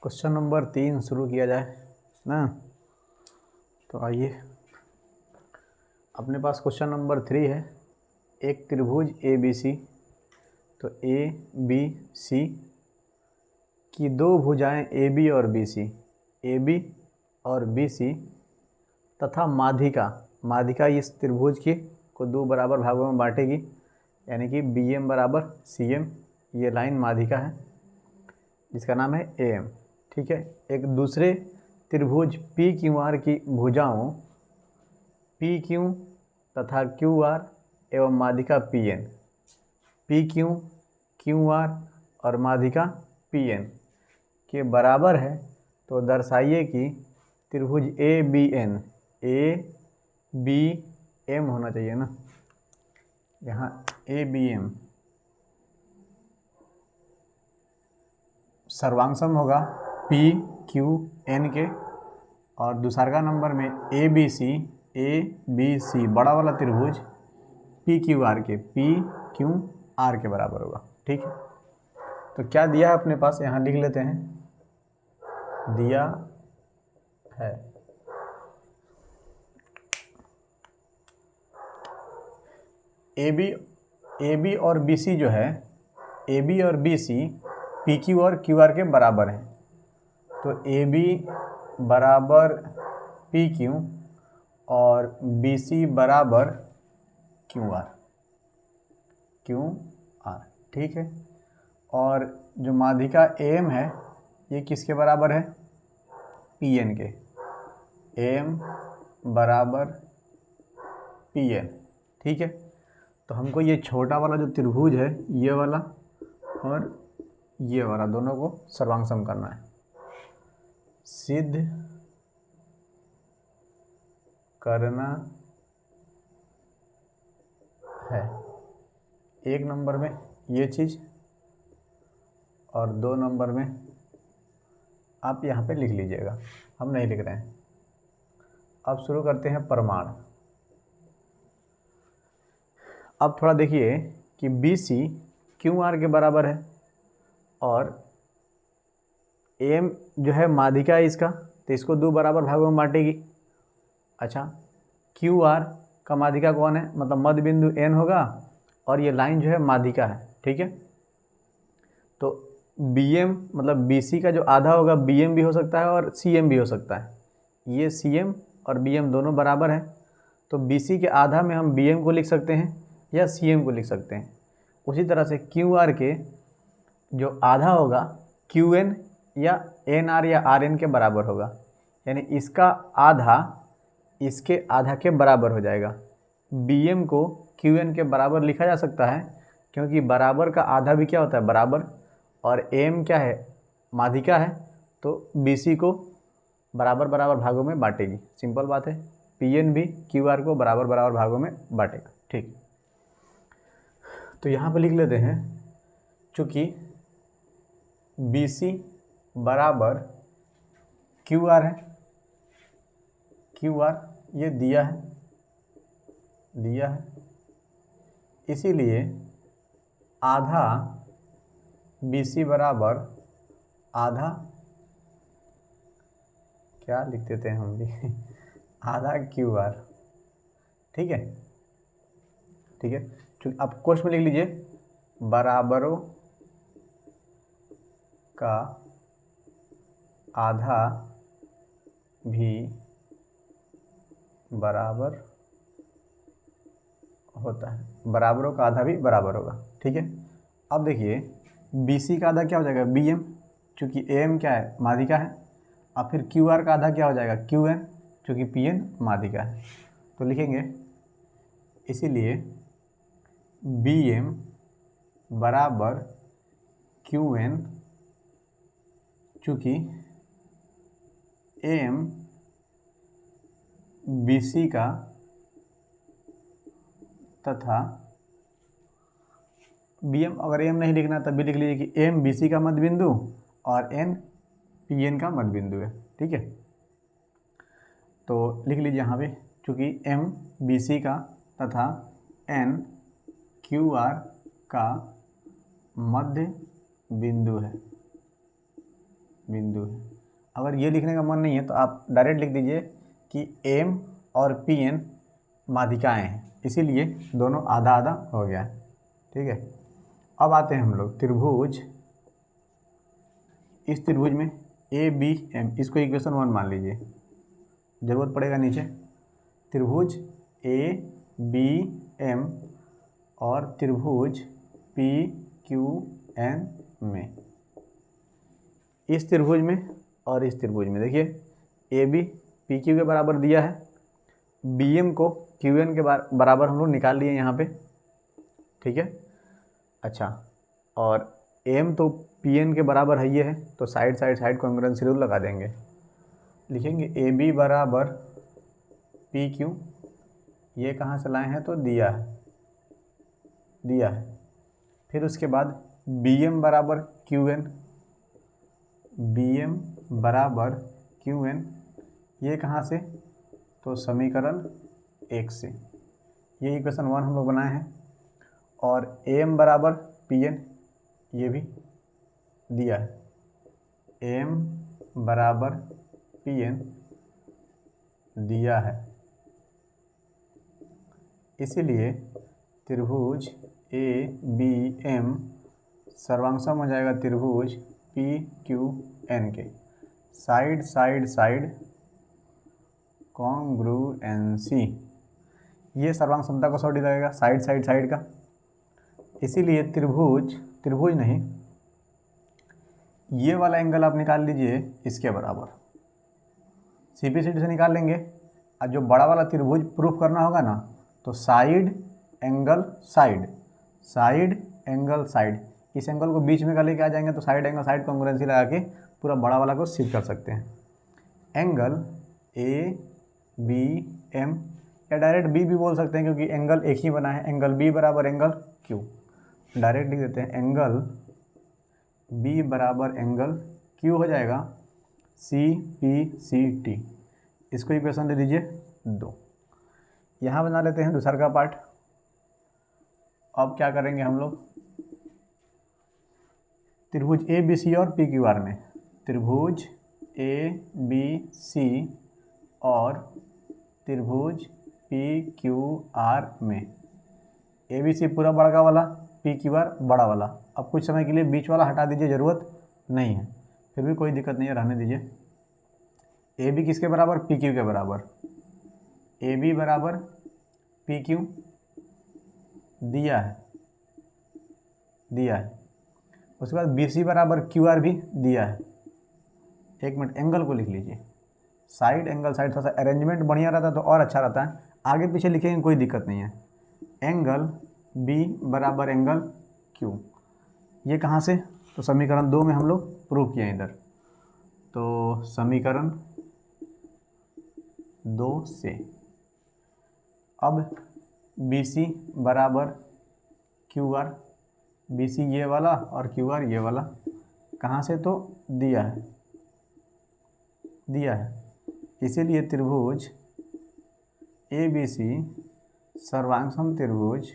Question number 3 शुरू किया जाए ना। तो आइए, अपने पास क्वेश्चन नंबर 3 है। एक त्रिभुज ए बी सी, तो ए बी सी की दो भुजाएं ए बी और बी सी, ए बी और बी सी तथा माध्यिका, माध्यिका इस त्रिभुज की को दो बराबर भागों में बांटेगी, यानी कि बी एम बराबर सी एम, ये लाइन माध्यिका है जिसका नाम है ए एम। ठीक है। एक दूसरे त्रिभुज पी क्यू आर की भुजाओं पी क्यू तथा क्यू आर एवं माध्यिका P N, P Q Q R और माध्यिका पी एन के बराबर है, तो दर्शाइए कि त्रिभुज A B N, A B M होना चाहिए ना, यहाँ ए बी एम सर्वांगसम होगा पी क्यू एन के, और दूसरा नंबर में ए बी सी बड़ा वाला त्रिभुज पी क्यू आर के, पी क्यू आर के बराबर होगा। ठीक है। तो क्या दिया है अपने पास, यहाँ लिख लेते हैं। दिया है ए बी और बी सी जो है, ए बी और बी सी पी क्यू और क्यू आर के बराबर हैं। तो ए बी बराबर पी क्यू और बी सी बराबर क्यू आर, ठीक है। और जो माध्यिका एम है ये किसके बराबर है, पी एन के, एम बराबर पी एन। ठीक है। तो हमको ये छोटा वाला जो त्रिभुज है, ये वाला और ये वाला, दोनों को सर्वांगसम करना है। सिद्ध करना है एक नंबर में ये चीज़, और 2 नंबर में आप यहाँ पे लिख लीजिएगा, हम नहीं लिख रहे हैं। अब शुरू करते हैं प्रमाण। अब थोड़ा देखिए कि बी सी क्यू आर के बराबर है और एम जो है माध्यिका है इसका, तो इसको 2 बराबर भागों में बांटेगी। अच्छा, क्यू आर का माध्यिका कौन है, मतलब मध्य बिंदु एन होगा, और ये लाइन जो है माध्यिका है। ठीक है। तो बी एम मतलब बी सी का जो आधा होगा बी एम भी हो सकता है और सी एम भी हो सकता है। ये सी एम और बी एम दोनों बराबर हैं, तो बी सी के आधा में हम बी एम को लिख सकते हैं या सी एम को लिख सकते हैं। उसी तरह से क्यू आर के जो आधा होगा क्यू एन या एन आर या आर एन के बराबर होगा, यानी इसका आधा इसके आधा के बराबर हो जाएगा। बी एम को क्यू एन के बराबर लिखा जा सकता है, क्योंकि बराबर का आधा भी क्या होता है, बराबर, और एम क्या है, माध्यिका है, तो बी सी को बराबर बराबर भागों में बांटेगी। सिंपल बात है। पी एन भी क्यू आर को बराबर बराबर भागों में बांटेगा। ठीक। तो यहाँ पर लिख लेते हैं, चूँकि बी सी बराबर क्यू आर है, क्यू आर ये दिया है, इसीलिए आधा बी सी बराबर आधा, क्या लिख देते हैं हम भी आधा क्यू आर। ठीक है। ठीक है। चूँकि आप क्वेश्चन में लिख लीजिए, बराबरों का आधा भी बराबर होता है, बराबरों का आधा भी बराबर होगा। ठीक है। अब देखिए बी सी का आधा क्या हो जाएगा, बी एम, चूँकि ए एम क्या है, माध्यिका है। अब फिर क्यू आर का आधा क्या हो जाएगा, क्यू एन, चूँकि पी एन माध्यिका है। तो लिखेंगे इसीलिए बी एम बराबर क्यू एन, चूँकि ए एम बी सी का तथा बी एम, अगर एम नहीं लिखना तब भी लिख लीजिए कि एम बी सी का मध्य बिंदु और एन पी एन का मध्य बिंदु है। ठीक है। तो लिख लीजिए यहाँ पे, चूँकि एम बी सी का तथा एन क्यू आर का मध्य बिंदु है, बिंदु है। अगर ये लिखने का मन नहीं है तो आप डायरेक्ट लिख दीजिए कि एम और पी एन माध्यिकाएँ हैं, इसीलिए दोनों आधा आधा हो गया है। ठीक है, अब आते हैं हम लोग त्रिभुज। इस त्रिभुज में ए बी एम, इसको इक्वेशन 1 मान लीजिए, ज़रूरत पड़ेगा नीचे। त्रिभुज ए बी एम और त्रिभुज पी क्यू एन में, इस त्रिभुज में और इस त्रिभुज में देखिए ए बी पी क्यू के बराबर दिया है, बी एम को क्यू एन के बराबर हम लोग निकाल लिए यहाँ पे। ठीक है, अच्छा, और एम तो पी एन के बराबर है ये है, तो साइड कॉन्ग्रुएंसी रूल लगा देंगे। लिखेंगे ए बी बराबर पी क्यू, ये कहाँ से लाए हैं तो दिया है। फिर उसके बाद बी एम बराबर क्यू एन, ये कहाँ से तो समीकरण 1 से, ये इक्वेशन 1 हम लोग बनाए हैं। और ए एम बराबर पी एन, ये भी दिया है, एम बराबर पी एन दिया है, इसीलिए त्रिभुज ए बी एम सर्वांगसम हो जाएगा त्रिभुज पी क्यू एन के साइड कॉन्ग्रुएंसी, ये सर्वांग समता को 100 लगेगा साइड का, इसीलिए त्रिभुज नहीं, ये वाला एंगल आप निकाल लीजिए इसके बराबर, सीपीसीटी से निकाल लेंगे। और जो बड़ा वाला त्रिभुज प्रूफ करना होगा ना, तो साइड एंगल साइड, इस एंगल को बीच में का लेके आ जाएंगे तो साइड एंगल साइड कॉन्ग्रुएंसी लगा के पूरा बड़ा वाला को सिद्ध कर सकते हैं। एंगल ए बी एम, या डायरेक्ट बी भी बोल सकते हैं क्योंकि एंगल एक ही बना है, एंगल बी बराबर एंगल क्यू, डायरेक्ट लिख देते हैं, एंगल बी बराबर एंगल क्यू हो जाएगा सी पी सी टी, इसको इक्वेशन दे दीजिए 2। यहाँ बना लेते हैं दूसरा का पार्ट। अब क्या करेंगे हम लोग, त्रिभुज ए बी सी और पी क्यू आर में, त्रिभुज ए बी सी और त्रिभुज पी क्यू आर में, ए बी सी पूरा बड़ा वाला, पी क्यू आर बड़ा वाला। अब कुछ समय के लिए बीच वाला हटा दीजिए, ज़रूरत नहीं है, फिर भी कोई दिक्कत नहीं है, रहने दीजिए। ए बी किसके बराबर, पी क्यू के बराबर, ए बी बराबर पी क्यू दिया है। उसके बाद बी सी बराबर क्यू आर भी दिया है। एक मिनट, एंगल को लिख लीजिए, साइड एंगल साइड, थोड़ा सा अरेंजमेंट बढ़िया रहता तो और अच्छा रहता है, आगे पीछे लिखेंगे कोई दिक्कत नहीं है। एंगल बी बराबर एंगल क्यू, ये कहाँ से तो समीकरण 2 में हम लोग प्रूव किए इधर, तो समीकरण 2 से। अब बी सी बराबर क्यू आर, बी सी ये वाला और क्यू आर ये वाला, कहाँ से तो दिया है, इसीलिए त्रिभुज ए बी सी सर्वांगसम त्रिभुज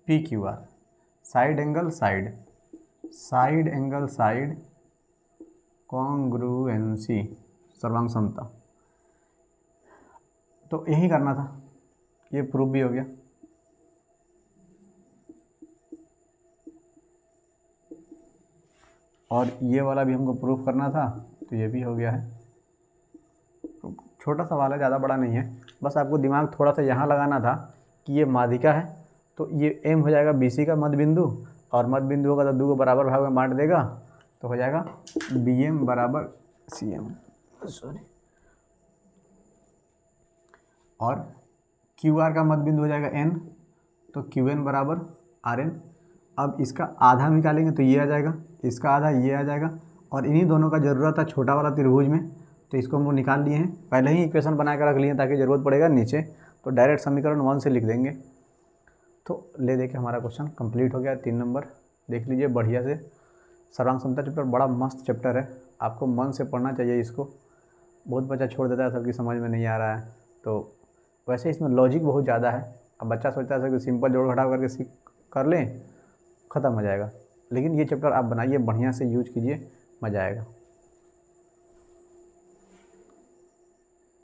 P Q R, side angle side congruency सर्वांग समता। तो यही करना था, ये प्रूफ भी हो गया। और ये वाला भी हमको प्रूफ करना था, तो ये भी हो गया है। छोटा सवाल है, ज़्यादा बड़ा नहीं है, बस आपको दिमाग थोड़ा सा यहाँ लगाना था कि ये माध्यिका है, तो ये एम हो जाएगा बी सी का मध्य बिंदु, और मध्य बिंदु होगा तो 2 को बराबर भाग में बांट देगा, तो हो जाएगा बी एम बराबर सी एम, और क्यू आर का मध्य बिंदु हो जाएगा एन, तो क्यू एन बराबर आर एन। अब इसका आधा निकालेंगे तो ये आ जाएगा, इसका आधा ये आ जाएगा, और इन्हीं दोनों का ज़रूरत है छोटा वाला त्रिभुज में, तो इसको हम लोग निकाल लिए हैं, पहले ही इक्वेशन बना कर रख लिए ताकि ज़रूरत पड़ेगा नीचे, तो डायरेक्ट समीकरण 1 से लिख देंगे। तो ले दे के हमारा क्वेश्चन कंप्लीट हो गया। 3 नंबर देख लीजिए बढ़िया से। सर्वांग समता चैप्टर बड़ा मस्त चैप्टर है, आपको मन से पढ़ना चाहिए इसको। बहुत बच्चा छोड़ देता है, सबकी समझ में नहीं आ रहा है, तो वैसे इसमें लॉजिक बहुत ज़्यादा है। अब बच्चा सोचता है कि सिंपल जोड़ घटाव करके सीख कर लें, ख़त्म हो जाएगा, लेकिन ये चैप्टर आप बनाइए, बढ़िया से यूज कीजिए, मज़ा आएगा।